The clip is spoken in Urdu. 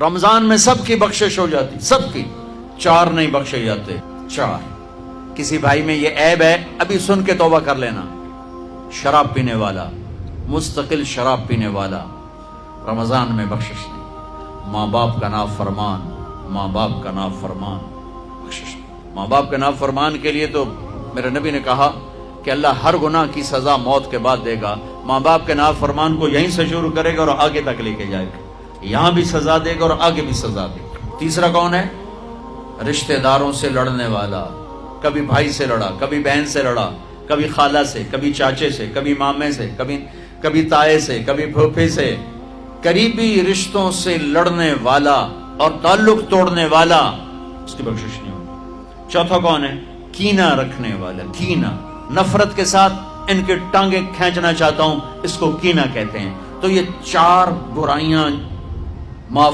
رمضان میں سب کی بخشش ہو جاتی، سب کی، 4 نہیں بخشے جاتے، 4۔ کسی بھائی میں یہ عیب ہے، ابھی سن کے توبہ کر لینا۔ شراب پینے والا، مستقل شراب پینے والا، رمضان میں بخشش نہیں۔ ماں باپ کا نافرمان، ماں باپ کا نافرمان، بخشش نہیں۔ ماں باپ کا نافرمان کے لیے تو میرے نبی نے کہا کہ اللہ ہر گناہ کی سزا موت کے بعد دے گا۔ ماں باپ کے نافرمان کو یہیں سے شروع کرے گا اور آگے تک لے کے جائے گا، یہاں بھی سزا دے گا اور آگے بھی سزا دے گا۔ تیسرا کون ہے؟ رشتہ داروں سے لڑنے والا، کبھی بھائی سے لڑا، کبھی بہن سے لڑا، کبھی خالہ سے، کبھی چاچے سے، کبھی مامے سے، کبھی تائے سے، کبھی پھوپھے سے، قریبی رشتوں سے لڑنے والا اور تعلق توڑنے والا، اس کی بخشش نہیں ہوگی۔ چوتھا کون ہے؟ کینہ رکھنے والا، کینہ، نفرت کے ساتھ ان کے ٹانگیں کھینچنا چاہتا ہوں، اس کو کینہ کہتے ہیں۔ تو یہ 4 برائیاں معاف